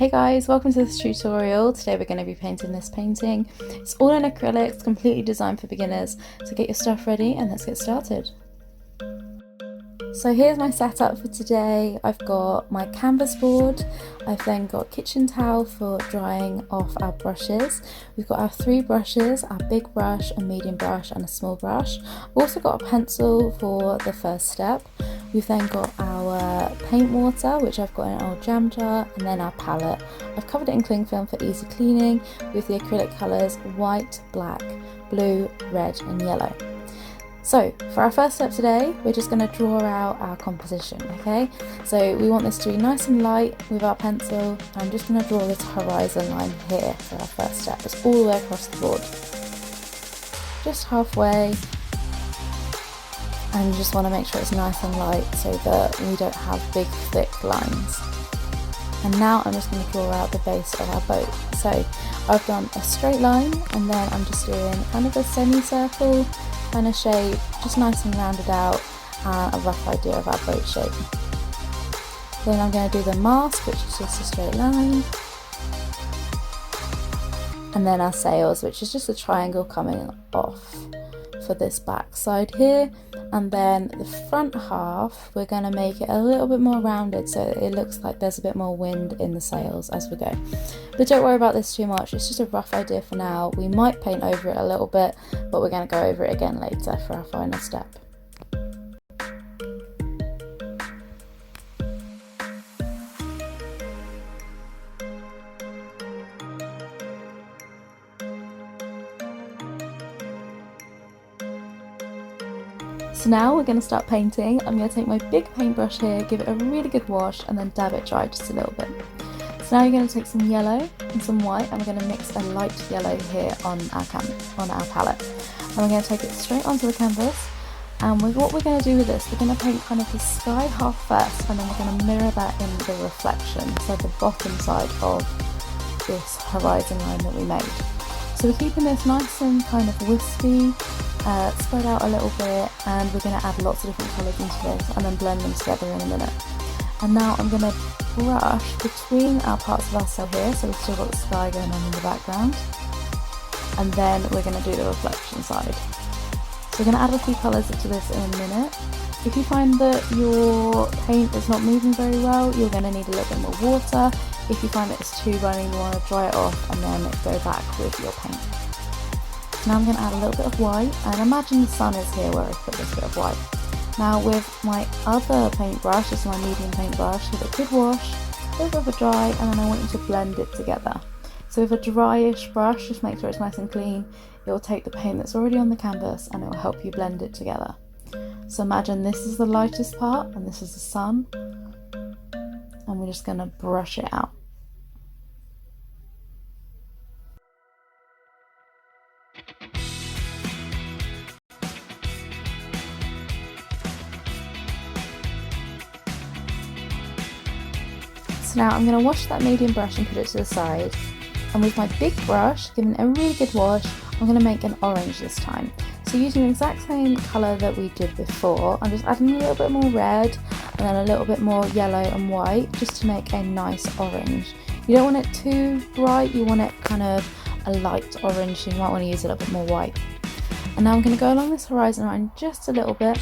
Hey guys, welcome to this tutorial. Today we're going to be painting this painting. It's all in acrylics, completely designed for beginners. So get your stuff ready and let's get started. So here's my setup for today. I've got my canvas board, I've then got kitchen towel for drying off our brushes. We've got our three brushes, our big brush, a medium brush and a small brush. I've also got a pencil for the first step. We've then got our paint water, which I've got in an old jam jar, and then our palette. I've covered it in cling film for easy cleaning with the acrylic colours white, black, blue, red and yellow. So for our first step today, we're just going to draw out our composition, okay? So we want this to be nice and light with our pencil. I'm just going to draw this horizon line here for our first step. It's all the way across the board. Just halfway. And you just want to make sure it's nice and light so that we don't have big thick lines. And now I'm just going to draw out the base of our boat. So I've done a straight line and then I'm just doing kind of a semicircle kind of shape, just nice and rounded out, and a rough idea of our boat shape. Then I'm going to do the mast, which is just a straight line, and then our sails, which is just a triangle coming off for this back side here. And then the front half, we're going to make it a little bit more rounded so it looks like there's a bit more wind in the sails as we go. But don't worry about this too much, it's just a rough idea for now. We might paint over it a little bit, but we're going to go over it again later for our final step. So now we're going to start painting. I'm going to take my big paintbrush here, give it a really good wash and then dab it dry just a little bit. So now you're going to take some yellow and some white and we're going to mix a light yellow here on our palette. And we're going to take it straight onto the canvas, and what we're going to do with this, we're going to paint kind of the sky half first and then we're going to mirror that in the reflection, so the bottom side of this horizon line that we made. So we're keeping this nice and kind of wispy, spread out a little bit, and we're going to add lots of different colours into this and then blend them together in a minute. And now I'm going to brush between our parts of our sail here, so we've still got the sky going on in the background, and then we're going to do the reflection side. So we're going to add a few colours to this in a minute. If you find that your paint is not moving very well, you're going to need a little bit more water. If you find that it's too runny, you want to dry it off and then go back with your paint. Now I'm going to add a little bit of white, and imagine the sun is here where I put this bit of white. Now with my other paintbrush, this is my medium paintbrush, give it a good wash, a little bit of a dry, and then I want you to blend it together. So with a dryish brush, just make sure it's nice and clean, it will take the paint that's already on the canvas and it will help you blend it together. So imagine this is the lightest part and this is the sun, and we're just going to brush it out. So now I'm going to wash that medium brush and put it to the side, and with my big brush, giving it a really good wash, I'm going to make an orange this time. So using the exact same colour that we did before, I'm just adding a little bit more red and then a little bit more yellow and white just to make a nice orange. You don't want it too bright, you want it kind of a light orange, so you might want to use a little bit more white. And now I'm going to go along this horizon line just a little bit,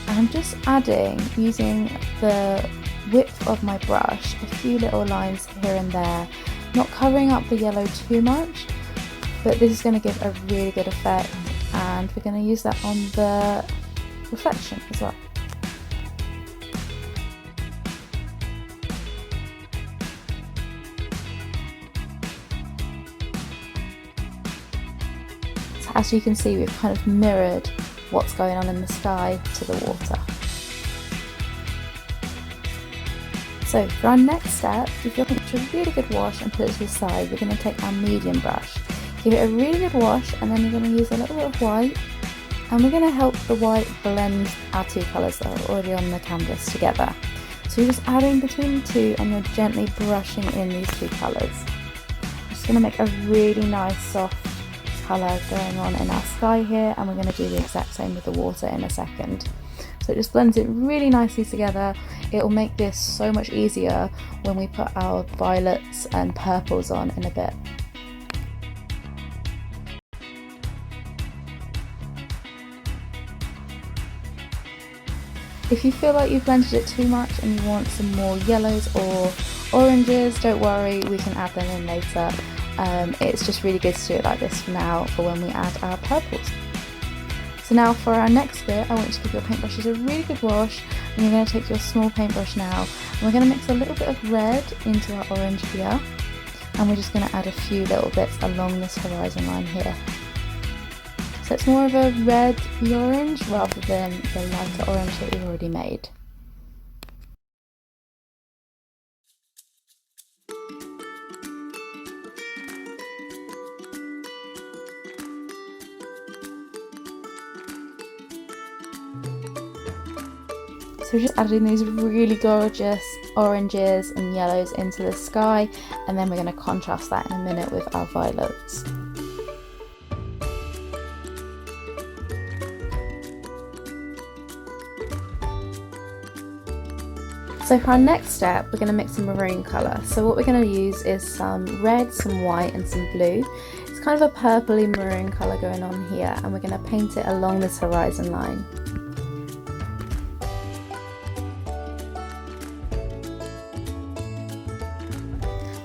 and I'm just adding, using the width of my brush, a few little lines here and there, not covering up the yellow too much, but this is going to give a really good effect, and we're going to use that on the reflection as well. So as you can see, we've kind of mirrored what's going on in the sky to the water. So for our next step, if you're going to a really good wash and put it to the side, we're going to take our medium brush, give it a really good wash, and then you're going to use a little bit of white, and we're going to help the white blend our two colours that are already on the canvas together. So you're just adding between the two and you're gently brushing in these two colours. Just going to make a really nice soft colour going on in our sky here, and we're going to do the exact same with the water in a second. So it just blends it really nicely together. it will make this so much easier when we put our violets and purples on in a bit. If you feel like you've blended it too much and you want some more yellows or oranges, don't worry, we can add them in later. It's just really good to do it like this for now for when we add our purples. So now for our next bit, I want you to give your paintbrushes a really good wash, and you're going to take your small paintbrush now, and we're going to mix a little bit of red into our orange here, and we're just going to add a few little bits along this horizon line here. So it's more of a red-y orange rather than the lighter orange that we've already made. So we're just adding these really gorgeous oranges and yellows into the sky, and then we're going to contrast that in a minute with our violets. So for our next step, we're going to mix some maroon colour. So what we're going to use is some red, some white and some blue. It's kind of a purpley maroon colour going on here, and we're going to paint it along this horizon line.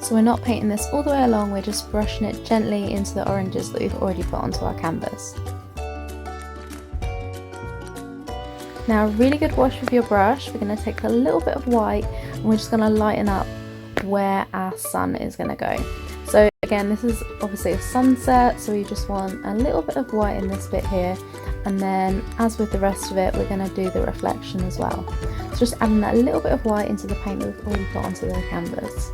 So we're not painting this all the way along, we're just brushing it gently into the oranges that we've already put onto our canvas. Now a really good wash with your brush, we're going to take a little bit of white and we're just going to lighten up where our sun is going to go. So again, this is obviously a sunset, so we just want a little bit of white in this bit here, and then as with the rest of it, we're going to do the reflection as well. So just adding that little bit of white into the paint that we've already put onto the canvas.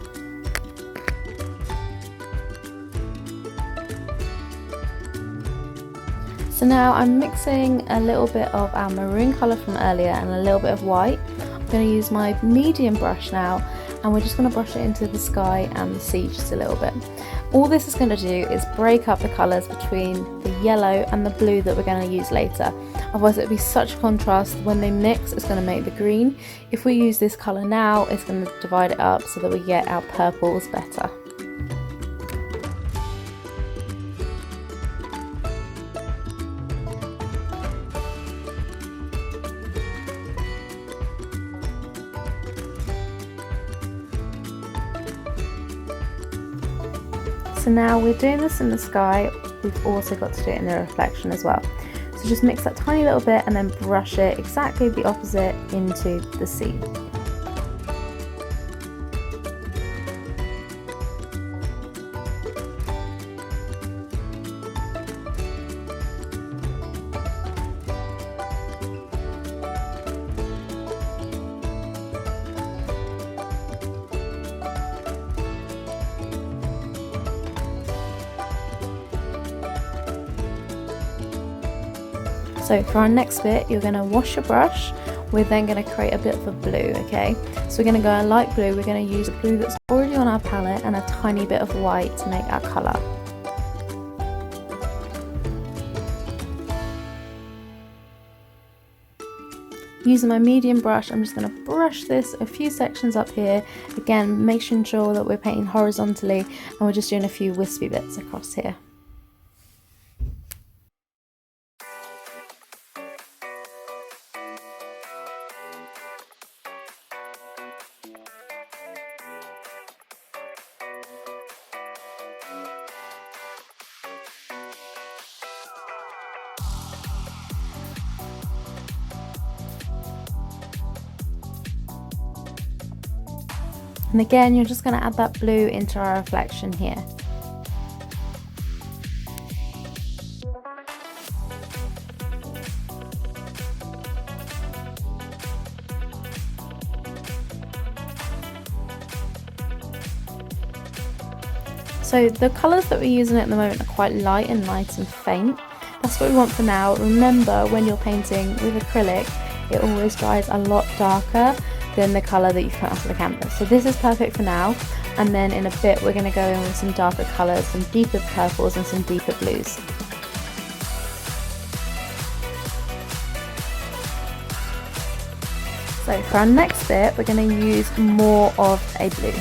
So now I'm mixing a little bit of our maroon colour from earlier and a little bit of white. I'm going to use my medium brush now, and we're just going to brush it into the sky and the sea just a little bit. All this is going to do is break up the colours between the yellow and the blue that we're going to use later. Otherwise it would be such a contrast. When they mix, it's going to make the green. If we use this colour now, it's going to divide it up so that we get our purples better. So now we're doing this in the sky, we've also got to do it in the reflection as well. So just mix that tiny little bit and then brush it exactly the opposite into the sea. So for our next bit, you're going to wash your brush. We're then going to create a bit of a blue, okay? So we're going to go a light blue. We're going to use a blue that's already on our palette and a tiny bit of white to make our colour. Using my medium brush, I'm just going to brush this a few sections up here. Again, making sure that we're painting horizontally, and we're just doing a few wispy bits across here. And again, you're just going to add that blue into our reflection here. So the colours that we're using at the moment are quite light and nice and faint. That's what we want for now. Remember, when you're painting with acrylic, it always dries a lot darker than the colour that you've put onto the canvas. So this is perfect for now, and then in a bit we're going to go in with some darker colours, some deeper purples and some deeper blues. So So for our next bit, we're going to use more of a blue.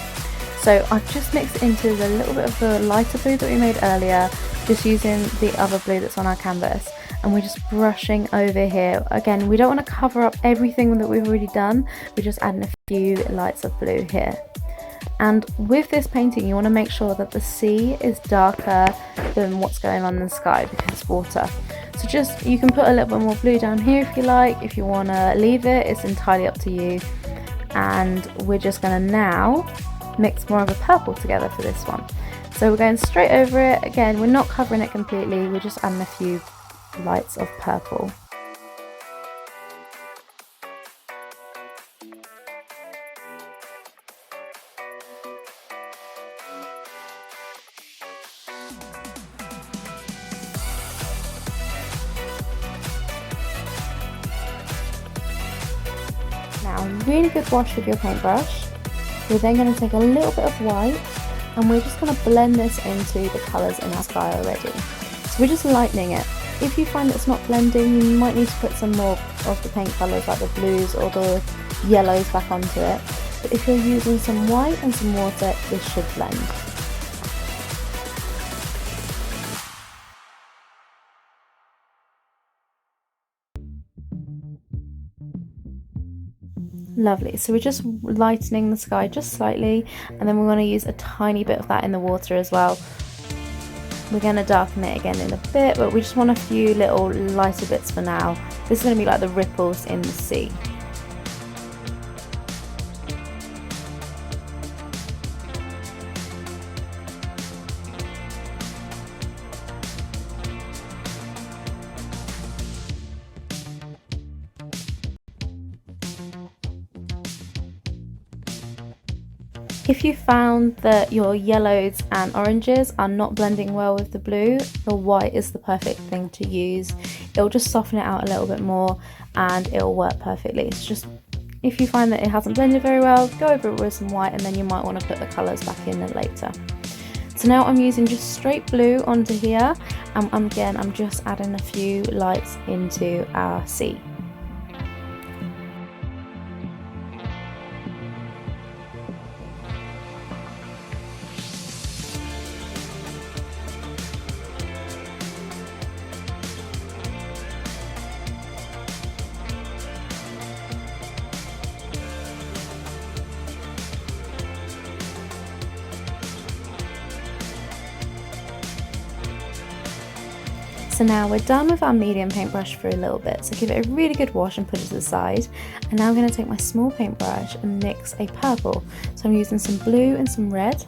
So I've just mixed it into the little bit of the lighter blue that we made earlier, just using the other blue that's on our canvas, and we're just brushing over here. Again, we don't want to cover up everything that we've already done, we're just adding a few lights of blue here. And with this painting, you want to make sure that the sea is darker than what's going on in the sky because it's water. So just, you can put a little bit more blue down here if you like. If you want to leave it, it's entirely up to you. And we're just going to now mix more of a purple together for this one. So we're going straight over it. Again, we're not covering it completely, we're just adding a few lights of purple. Now, really good wash with your paintbrush. We're then going to take a little bit of white and we're just going to blend this into the colours in our sky already. So we're just lightening it. If you find it's not blending, you might need to put some more of the paint colours like the blues or the yellows back onto it. But if you're using some white and some water, this should blend. Lovely, so we're just lightening the sky just slightly, and then we're going to use a tiny bit of that in the water as well. We're going to darken it again in a bit, but we just want a few little lighter bits for now. This is going to be like the ripples in the sea. If you found that your yellows and oranges are not blending well with the blue, the white is the perfect thing to use. It'll just soften it out a little bit more and it'll work perfectly. It's just, if you find that it hasn't blended very well, go over it with some white and then you might want to put the colours back in later. So now I'm using just straight blue onto here, and again I'm just adding a few lights into our sea. So now we're done with our medium paintbrush for a little bit, so give it a really good wash and put it to the side. And now I'm going to take my small paintbrush and mix a purple. So I'm using some blue and some red.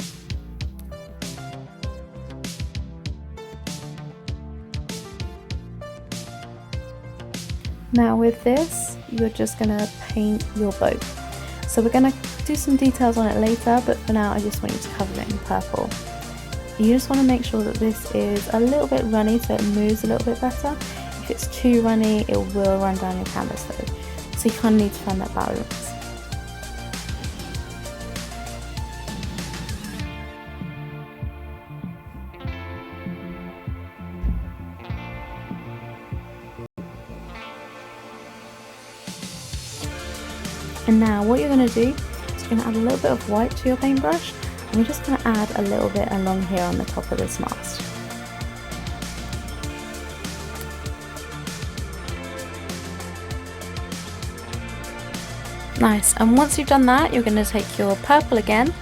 Now with this, you're just going to paint your boat. So we're going to do some details on it later, but for now I just want you to cover it in purple. You just want to make sure that this is a little bit runny so it moves a little bit better. If it's too runny, it will run down your canvas though. So you kind of need to find that balance. And now what you're going to do is you're going to add a little bit of white to your paintbrush. And we're just going to add a little bit along here on the top of this mast. Nice, and once you've done that, you're going to take your purple again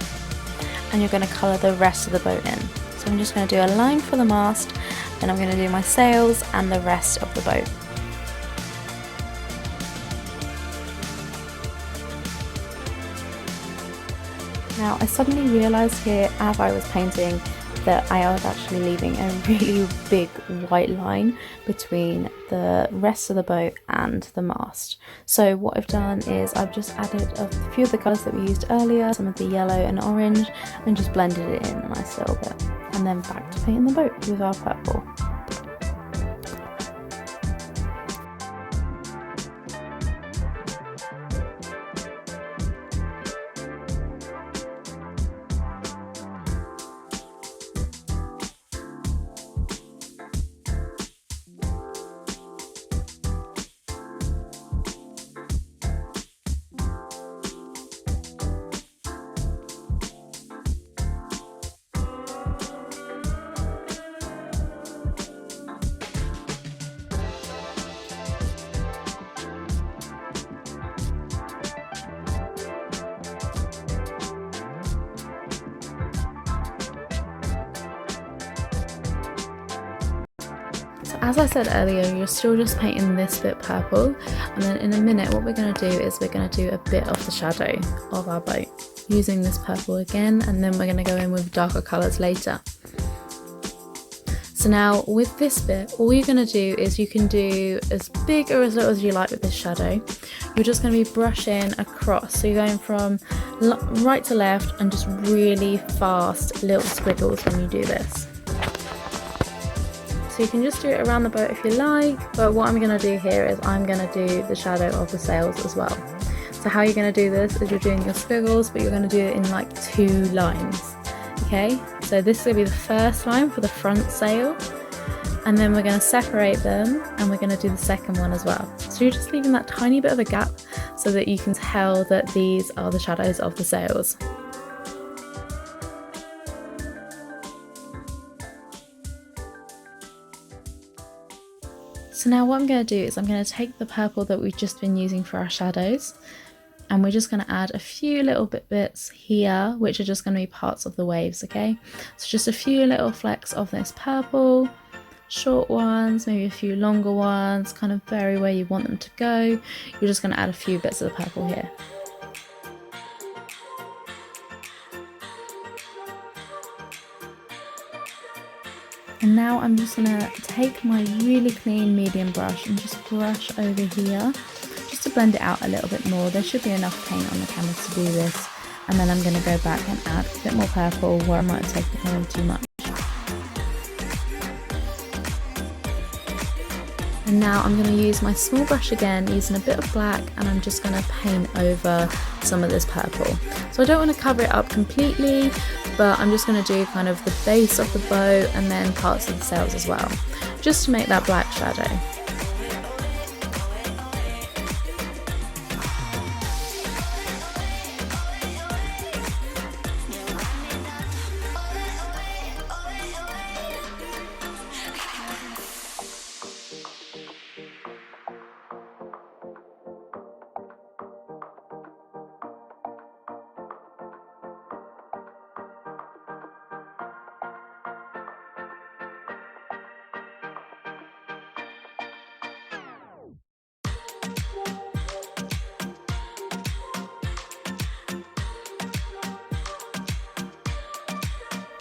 and you're going to colour the rest of the boat in. So I'm just going to do a line for the mast, then I'm going to do my sails and the rest of the boat. Now I suddenly realised here as I was painting that I was actually leaving a really big white line between the rest of the boat and the mast. So what I've done is I've just added a few of the colours that we used earlier, some of the yellow and orange, and just blended it in a nice little bit. And then back to painting the boat with our purple. So as I said earlier, you're still just painting this bit purple, and then in a minute what we're going to do is we're going to do a bit of the shadow of our boat using this purple again, and then we're going to go in with darker colours later. So now with this bit, all you're going to do is you can do as big or as little as you like with this shadow. You're just going to be brushing across, so you're going from right to left and just really fast little squiggles when you do this. So you can just do it around the boat if you like, but what I'm going to do here is I'm going to do the shadow of the sails as well. So how you're going to do this is you're doing your squiggles, but you're going to do it in like 2 lines. Okay, so this is going to be the first line for the front sail, and then we're going to separate them and we're going to do the second one as well. So you're just leaving that tiny bit of a gap so that you can tell that these are the shadows of the sails. So now what I'm going to do is I'm going to take the purple that we've just been using for our shadows, and we're just going to add a few little bits here, which are just going to be parts of the waves, okay? So just a few little flecks of this purple, short ones, maybe a few longer ones, kind of vary where you want them to go. You're just going to add a few bits of the purple here. And now I'm just going to take my really clean medium brush and just brush over here, just to blend it out a little bit more. There should be enough paint on the canvas to do this, and then I'm going to go back and add a bit more purple where I might have taken a little too much. And now I'm going to use my small brush again, using a bit of black, and I'm just going to paint over some of this purple. So I don't want to cover it up completely, but I'm just going to do kind of the base of the boat and then parts of the sails as well, just to make that black shadow.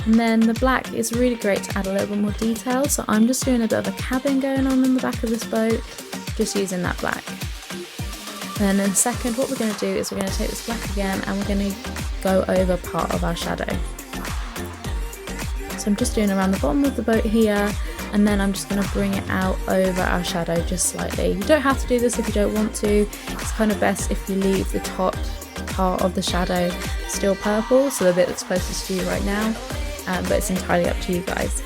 And then the black is really great to add a little bit more detail, so I'm just doing a bit of a cabin going on in the back of this boat, just using that black. And then in a second what we're going to do is we're going to take this black again and we're going to go over part of our shadow. So I'm just doing around the bottom of the boat here, and then I'm just going to bring it out over our shadow just slightly. You don't have to do this if you don't want to. It's kind of best if you leave the top part of the shadow still purple, so the bit that's closest to you right now, but it's entirely up to you guys.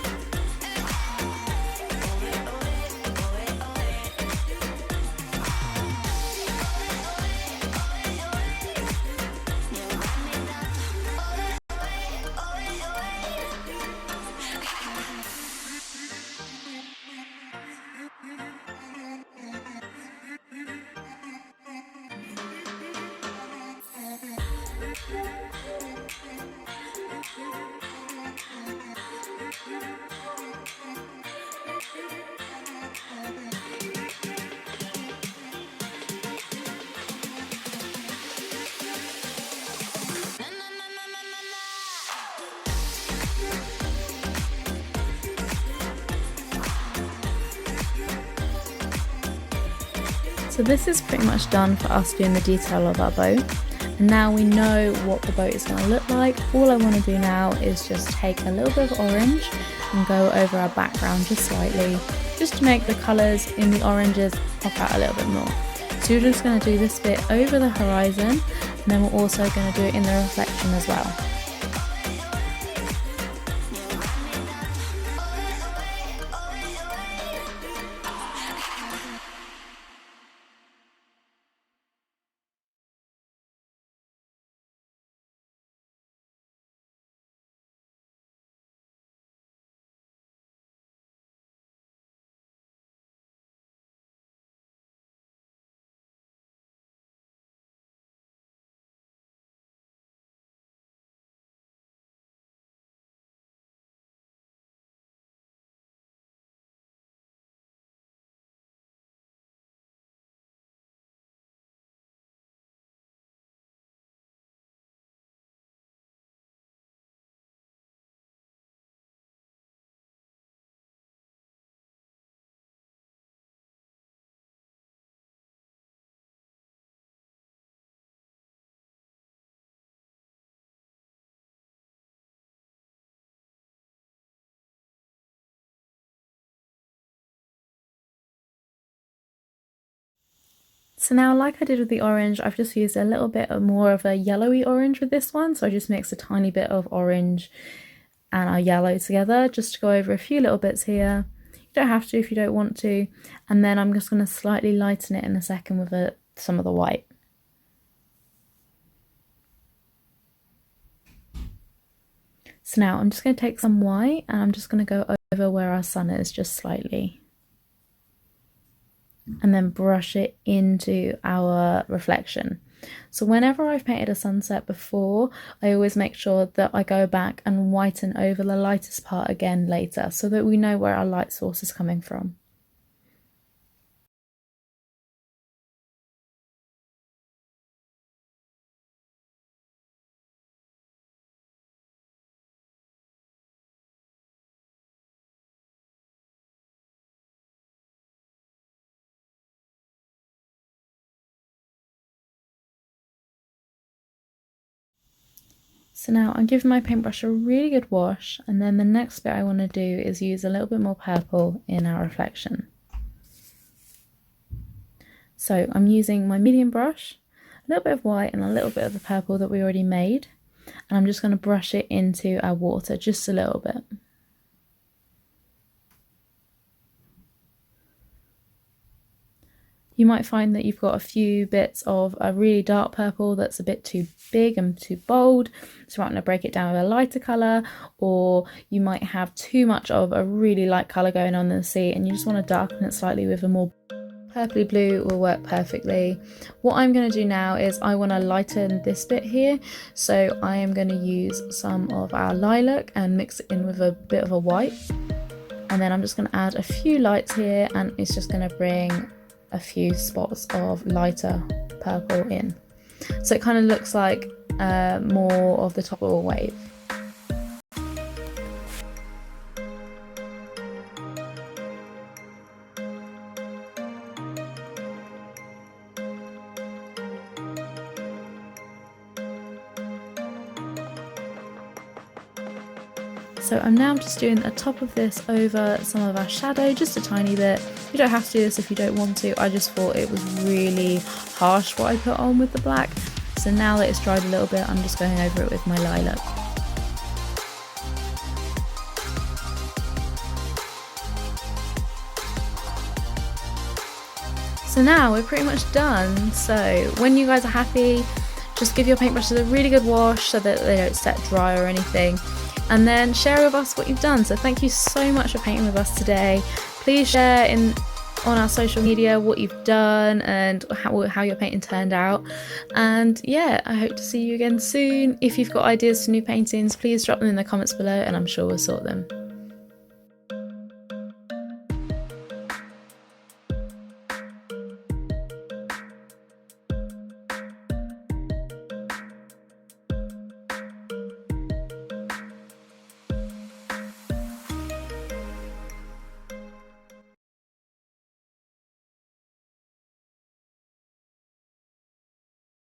So this is pretty much done for us doing the detail of our boat. And now we know what the boat is going to look like. All I want to do now is just take a little bit of orange and go over our background just slightly, just to make the colours in the oranges pop out a little bit more. So you're just going to do this bit over the horizon, and then we're also going to do it in the reflection as well. So now, like I did with the orange, I've just used a little bit more of a yellowy orange with this one. So I just mixed a tiny bit of orange and our yellow together just to go over a few little bits here. You don't have to if you don't want to. And then I'm just going to slightly lighten it in a second with some of the white. So now I'm just going to take some white and I'm just going to go over where our sun is just slightly. And then brush it into our reflection. So whenever I've painted a sunset before, I always make sure that I go back and whiten over the lightest part again later so that we know where our light source is coming from. So now I'm giving my paintbrush a really good wash, and then the next bit I want to do is use a little bit more purple in our reflection. So I'm using my medium brush, a little bit of white and a little bit of the purple that we already made, and I'm just going to brush it into our water just a little bit. You might find that you've got a few bits of a really dark purple that's a bit too big and too bold, so you might want to break it down with a lighter colour, or you might have too much of a really light colour going on in the sea and you just want to darken it slightly with a more purpley blue. Will work perfectly. What I'm going to do now is I want to lighten this bit here, so I am going to use some of our lilac and mix it in with a bit of a white, and then I'm just going to add a few lights here, and it's just going to bring a few spots of lighter purple in, so it kind of looks like more of the top of a wave. So I'm now just doing the top of this over some of our shadow, just a tiny bit. You don't have to do this if you don't want to. I just thought it was really harsh what I put on with the black. So now that it's dried a little bit, I'm just going over it with my lilac. So now we're pretty much done. So when you guys are happy, just give your paintbrushes a really good wash so that they don't set dry or anything, and then share with us what you've done. So thank you so much for painting with us today. Please share on our social media what you've done and how your painting turned out. And yeah, I hope to see you again soon. If you've got ideas for new paintings, please drop them in the comments below and I'm sure we'll sort them.